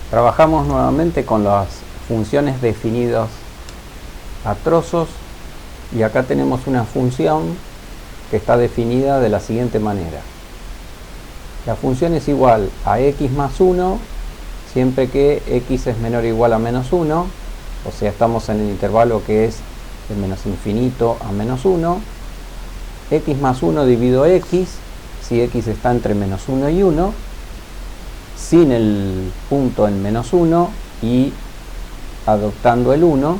Trabajamos nuevamente con las funciones definidas a trozos y acá tenemos una función que está definida de la siguiente manera. La función es igual a x más 1 siempre que x es menor o igual a menos 1, o sea, estamos en el intervalo que es de menos infinito a menos 1. X más 1 dividido x, si x está entre menos 1 y 1, sin el punto en menos 1 y adoptando el 1,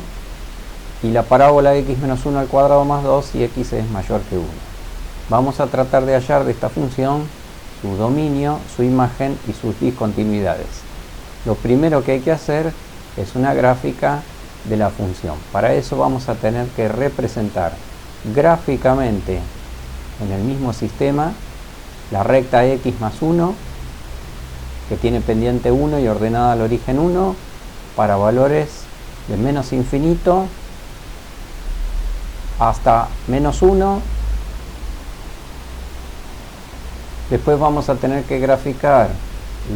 y la parábola x menos 1 al cuadrado más 2 si x es mayor que 1. Vamos a tratar de hallar de esta función su dominio, su imagen y sus discontinuidades. Lo primero que hay que hacer es una gráfica de la función. Para eso vamos a tener que representar gráficamente en el mismo sistema la recta x más 1, que tiene pendiente 1 y ordenada al origen 1, para valores de menos infinito hasta menos 1. Después vamos a tener que graficar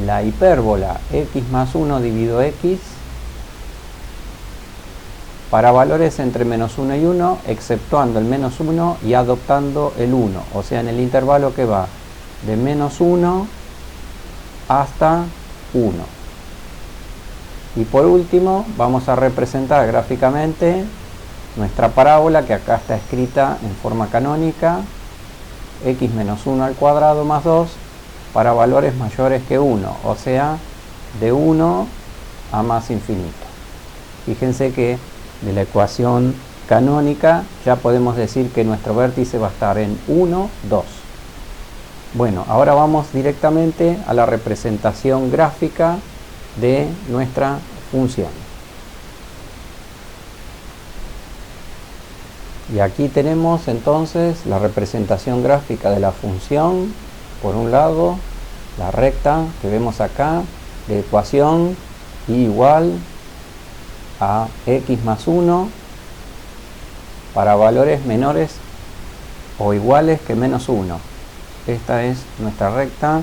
la hipérbola x más 1 dividido x para valores entre menos 1 y 1, exceptuando el menos 1 y adoptando el 1, o sea, en el intervalo que va de menos 1 hasta 1. Y por último vamos a representar gráficamente nuestra parábola, que acá está escrita en forma canónica, x menos 1 al cuadrado más 2 para valores mayores que 1, o sea, de 1 a más infinito. Fíjense que de la ecuación canónica ya podemos decir que nuestro vértice va a estar en 1, 2. Bueno, ahora vamos directamente a la representación gráfica de nuestra función. Y aquí tenemos entonces la representación gráfica de la función. Por un lado, la recta que vemos acá de ecuación y igual a x más 1 para valores menores o iguales que menos 1. Esta es nuestra recta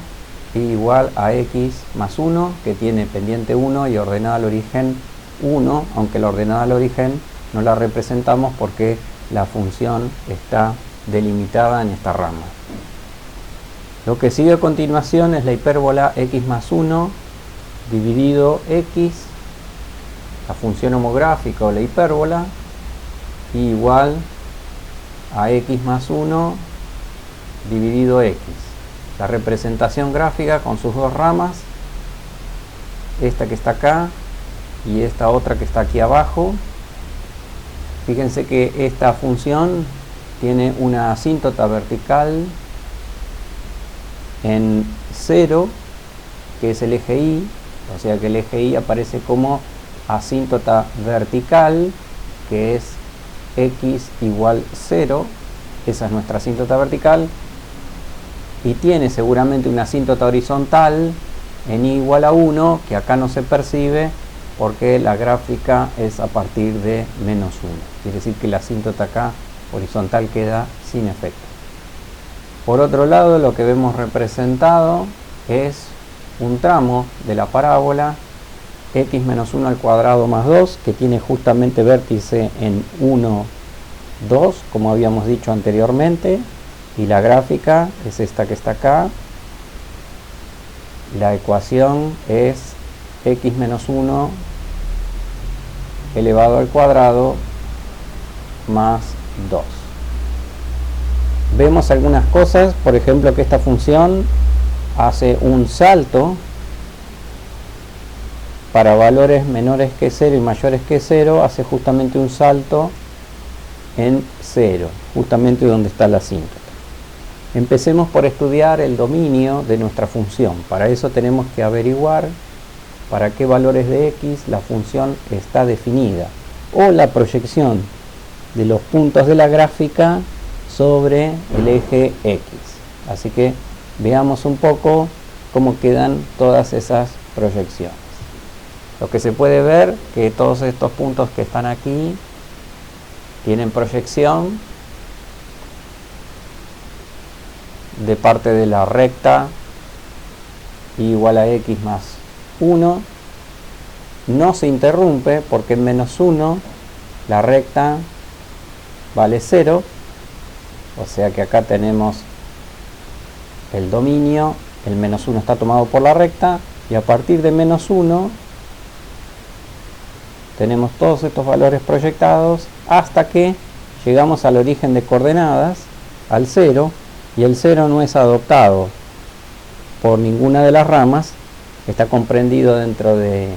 y igual a x más 1, que tiene pendiente 1 y ordenada al origen 1, aunque la ordenada al origen no la representamos porque la función está delimitada en esta rama. Lo que sigue a continuación es la hipérbola x más 1 dividido x, la función homográfica o la hipérbola, igual a x más 1 dividido x. La representación gráfica con sus dos ramas, esta que está acá y esta otra que está aquí abajo. Fíjense que esta función tiene una asíntota vertical en 0, que es el eje y, o sea que el eje y aparece como asíntota vertical, que es x igual 0. Esa es nuestra asíntota vertical, y tiene seguramente una asíntota horizontal en y igual a 1, que acá no se percibe porque la gráfica es a partir de menos 1. Quiere decir que la asíntota acá horizontal queda sin efecto. Por otro lado, lo que vemos representado es un tramo de la parábola x menos 1 al cuadrado más 2, que tiene justamente vértice en 1, 2, como habíamos dicho anteriormente, y la gráfica es esta que está acá. La ecuación es x menos 1 elevado al cuadrado más 2. Vemos algunas cosas, por ejemplo, que esta función hace un salto para valores menores que 0 y mayores que 0, hace justamente un salto en 0, justamente donde está la asíntota. Empecemos por estudiar el dominio de nuestra función. Para eso tenemos que averiguar para qué valores de x la función está definida, o la proyección de los puntos de la gráfica sobre el eje x. Así que veamos un poco cómo quedan todas esas proyecciones. Lo que se puede ver que todos estos puntos que están aquí tienen proyección de parte de la recta igual a x más 1, no se interrumpe porque en menos 1 la recta vale 0, o sea que acá tenemos el dominio, el menos 1 está tomado por la recta, y a partir de menos 1 tenemos todos estos valores proyectados hasta que llegamos al origen de coordenadas, al 0, y el 0 no es adoptado por ninguna de las ramas, está comprendido dentro de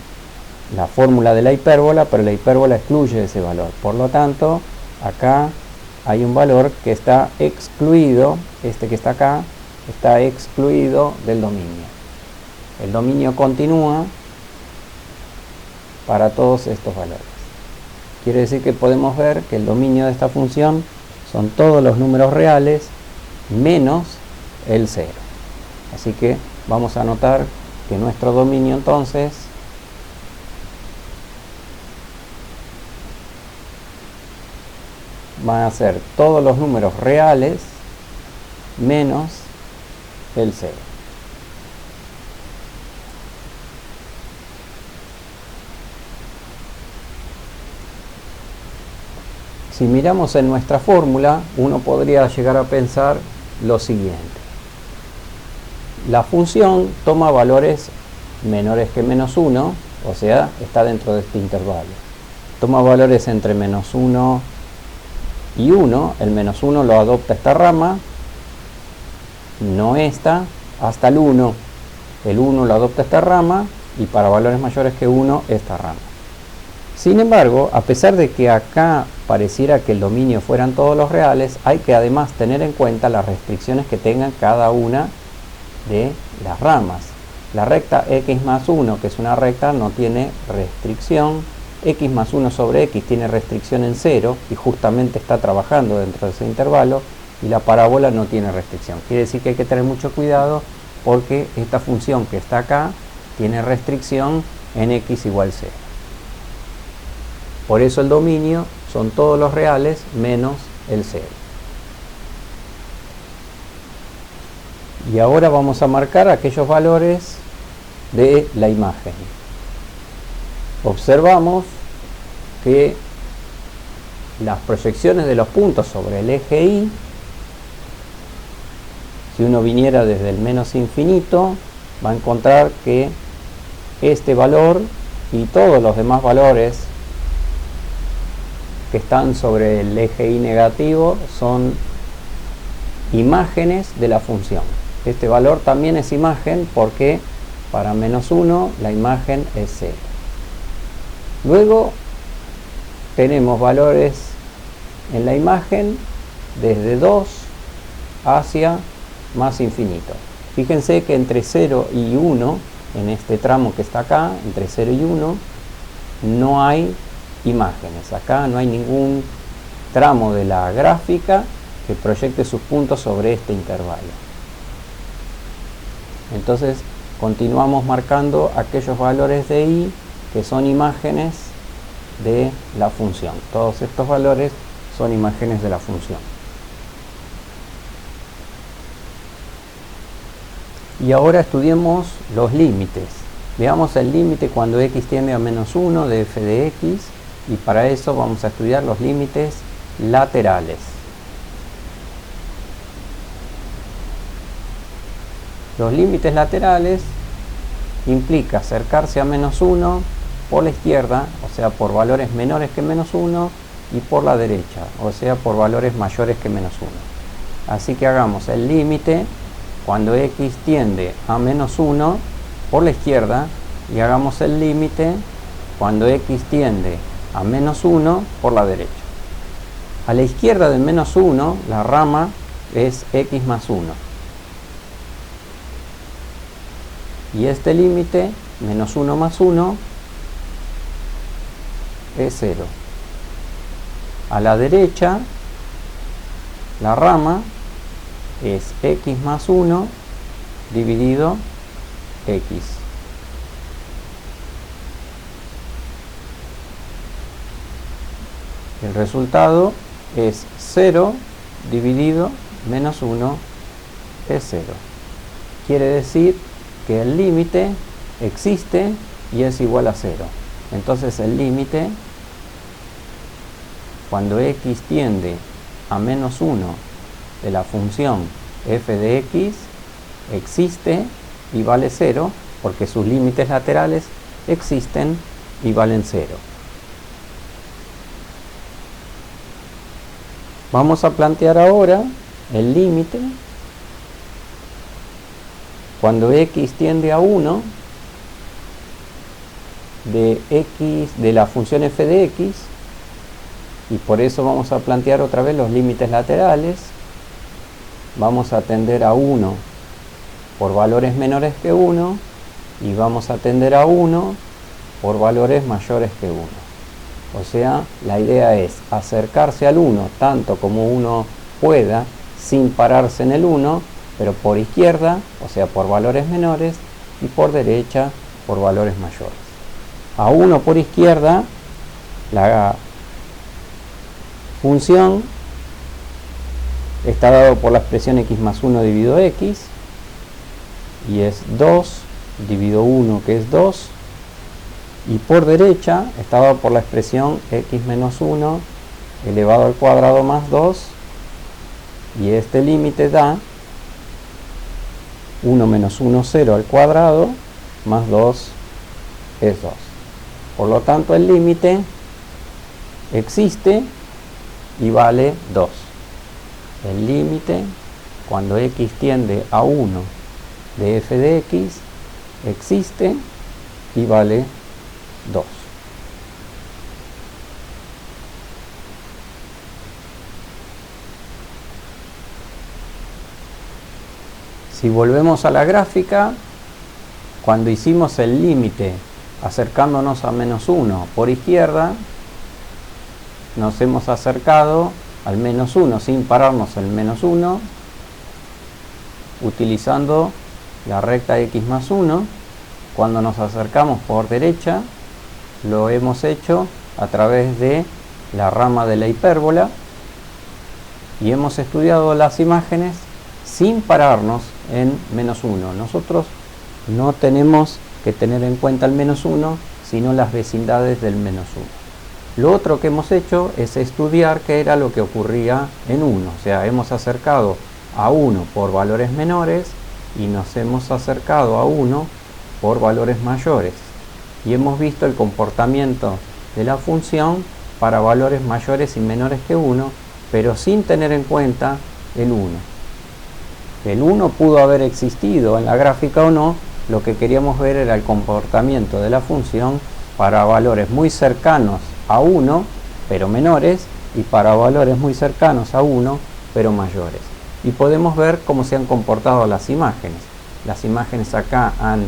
la fórmula de la hipérbola, pero la hipérbola excluye ese valor. Por lo tanto, acá hay un valor que está excluido, este que está acá, está excluido del dominio. El dominio continúa para todos estos valores. Quiere decir que podemos ver que el dominio de esta función son todos los números reales menos el 0. Así que vamos a anotar que nuestro dominio entonces van a ser todos los números reales menos el 0. Si miramos en nuestra fórmula, uno podría llegar a pensar lo siguiente. La función toma valores menores que menos 1, o sea, está dentro de este intervalo. Toma valores entre menos 1 y 1, el menos 1 lo adopta esta rama, no esta, hasta el 1. El 1 lo adopta esta rama, y para valores mayores que 1, esta rama. Sin embargo, a pesar de que acá pareciera que el dominio fueran todos los reales, hay que además tener en cuenta las restricciones que tengan cada una de las ramas. La recta x más 1, que es una recta, no tiene restricción. X más 1 sobre x tiene restricción en 0 y justamente está trabajando dentro de ese intervalo, y la parábola no tiene restricción. Quiere decir que hay que tener mucho cuidado porque esta función que está acá tiene restricción en x igual 0. Por eso el dominio son todos los reales menos el 0. Y ahora vamos a marcar aquellos valores de la imagen. Observamos que las proyecciones de los puntos sobre el eje Y, si uno viniera desde el menos infinito, va a encontrar que este valor y todos los demás valores que están sobre el eje Y negativo son imágenes de la función. Este valor también es imagen porque para menos 1 la imagen es 0. Luego tenemos valores en la imagen desde 2 hacia más infinito. Fíjense que entre 0 y 1, en este tramo que está acá, entre 0 y 1, no hay imágenes. Acá no hay ningún tramo de la gráfica que proyecte sus puntos sobre este intervalo. Entonces continuamos marcando aquellos valores de Y que son imágenes de la función. Todos estos valores son imágenes de la función. Y ahora estudiemos los límites. Veamos el límite cuando x tiende a menos 1 de f de x, y para eso vamos a estudiar los límites laterales. Los límites laterales implica acercarse a menos 1 por la izquierda, o sea, por valores menores que menos 1, y por la derecha, o sea, por valores mayores que menos 1. Así que hagamos el límite cuando x tiende a menos 1 por la izquierda, y hagamos el límite cuando x tiende a menos 1 por la derecha. A la izquierda de menos 1, la rama es x más 1. Y este límite, menos 1 más 1, es 0. A la derecha, la rama es x más 1 dividido x. El resultado es 0 dividido menos 1 es 0. Quiere decir que el límite existe y es igual a 0. Entonces el límite, cuando x tiende a menos 1 de la función f de x, existe y vale 0, porque sus límites laterales existen y valen 0. Vamos a plantear ahora el límite cuando x tiende a 1 de la función f de x, y por eso vamos a plantear otra vez los límites laterales. Vamos a tender a 1 por valores menores que 1 y vamos a tender a 1 por valores mayores que 1. O sea, la idea es acercarse al 1 tanto como uno pueda sin pararse en el 1, pero por izquierda, o sea, por valores menores, y por derecha por valores mayores. A 1 por izquierda, la función está dado por la expresión x más 1 dividido x, y es 2 dividido 1, que es 2, y por derecha está dado por la expresión x menos 1 elevado al cuadrado más 2, y este límite da 1 menos 1, 0 al cuadrado, más 2 es 2. Por lo tanto, el límite existe y vale 2. El límite, cuando x tiende a 1 de f de x, existe y vale 2. Si volvemos a la gráfica, cuando hicimos el límite acercándonos a menos 1 por izquierda, nos hemos acercado al menos 1 sin pararnos en menos 1, utilizando la recta x más 1. Cuando nos acercamos por derecha, lo hemos hecho a través de la rama de la hipérbola, y hemos estudiado las imágenes sin pararnos en menos 1. Nosotros no tenemos que tener en cuenta el menos 1, sino las vecindades del menos 1. Lo otro que hemos hecho es estudiar qué era lo que ocurría en 1. O sea, hemos acercado a 1 por valores menores y nos hemos acercado a 1 por valores mayores. Y hemos visto el comportamiento de la función para valores mayores y menores que 1, pero sin tener en cuenta el 1. El 1 pudo haber existido en la gráfica o no. Lo que queríamos ver era el comportamiento de la función para valores muy cercanos a 1, pero menores, y para valores muy cercanos a 1, pero mayores. Y podemos ver cómo se han comportado las imágenes. Las imágenes acá han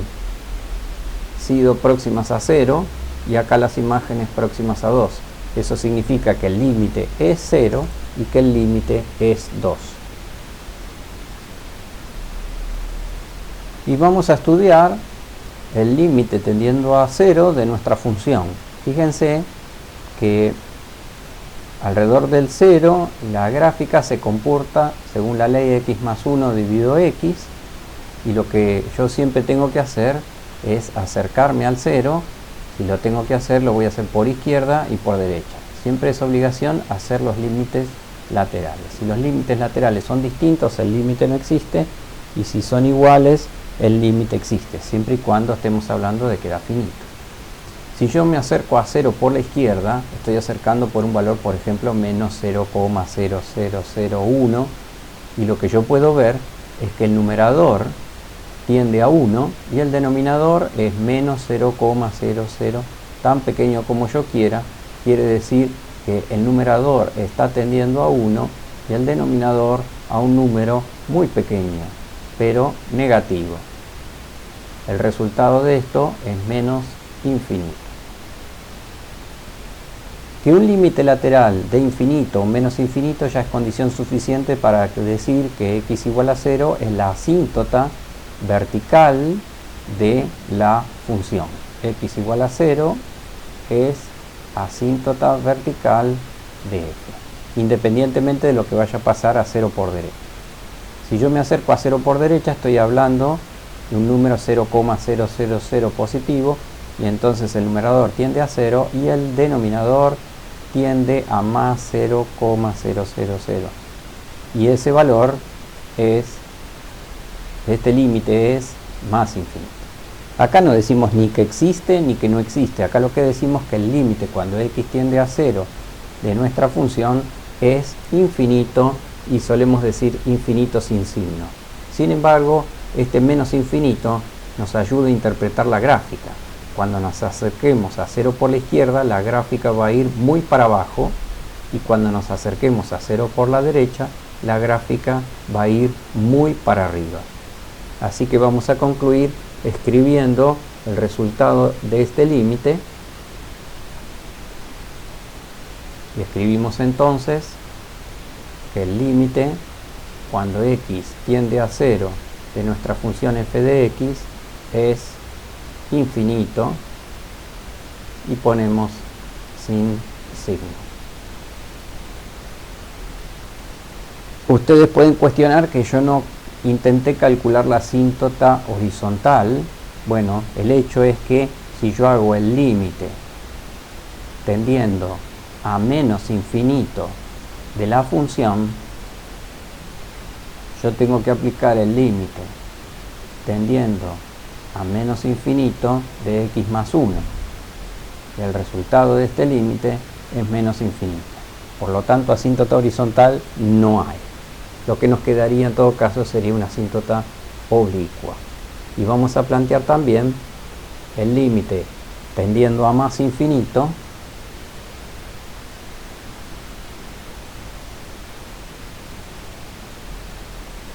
sido próximas a 0 y acá las imágenes próximas a 2. Eso significa que el límite es 0 y que el límite es 2. Y vamos a estudiar el límite tendiendo a 0 de nuestra función. Fíjense que alrededor del 0 la gráfica se comporta según la ley x más 1 dividido x, y lo que yo siempre tengo que hacer es acercarme al 0. Si lo tengo que hacer, lo voy a hacer por izquierda y por derecha. Siempre es obligación hacer los límites laterales. Si los límites laterales son distintos, el límite no existe, y si son iguales, el límite existe, siempre y cuando estemos hablando de que era finito. Si yo me acerco a 0 por la izquierda, estoy acercando por un valor, por ejemplo, menos 0,0001, y lo que yo puedo ver es que el numerador tiende a 1 y el denominador es menos 0,00, tan pequeño como yo quiera. Quiere decir que el numerador está tendiendo a 1 y el denominador a un número muy pequeño, pero negativo. El resultado de esto es menos infinito. Que un límite lateral de infinito o menos infinito ya es condición suficiente para decir que x igual a 0 es la asíntota vertical de la función. X igual a 0 es asíntota vertical de f, independientemente de lo que vaya a pasar a 0 por derecha. Si yo me acerco a 0 por derecha, estoy hablando de un número 0,000 positivo, y entonces el numerador tiende a 0 y el denominador tiende a más 0,000, y ese valor este límite es más infinito. Acá no decimos ni que existe ni que no existe, acá lo que decimos es que el límite cuando x tiende a 0 de nuestra función es infinito, y solemos decir infinito sin signo. Sin embargo, este menos infinito nos ayuda a interpretar la gráfica. Cuando nos acerquemos a 0 por la izquierda, la gráfica va a ir muy para abajo, y cuando nos acerquemos a 0 por la derecha, la gráfica va a ir muy para arriba. Así que vamos a concluir escribiendo el resultado de este límite, y escribimos entonces que el límite cuando x tiende a 0 de nuestra función f de x es infinito, y ponemos sin signo. Ustedes pueden cuestionar que yo no intenté calcular la asíntota horizontal. Bueno, el hecho es que si yo hago el límite tendiendo a menos infinito de la función, yo tengo que aplicar el límite tendiendo a menos infinito de x más 1, y el resultado de este límite es menos infinito. Por lo tanto, asíntota horizontal no hay. Lo que nos quedaría en todo caso sería una asíntota oblicua. Y vamos a plantear también el límite tendiendo a más infinito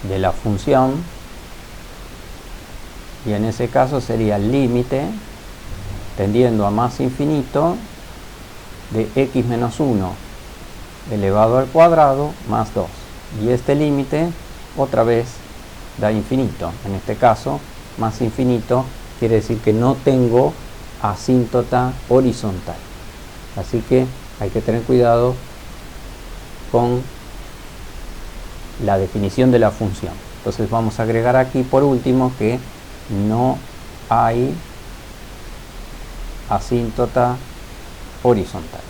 de la función, y en ese caso sería el límite tendiendo a más infinito de x menos 1 elevado al cuadrado más 2. Y este límite otra vez da infinito. En este caso, más infinito quiere decir que no tengo asíntota horizontal. Así que hay que tener cuidado con la definición de la función. Entonces vamos a agregar aquí por último que no hay asíntota horizontal.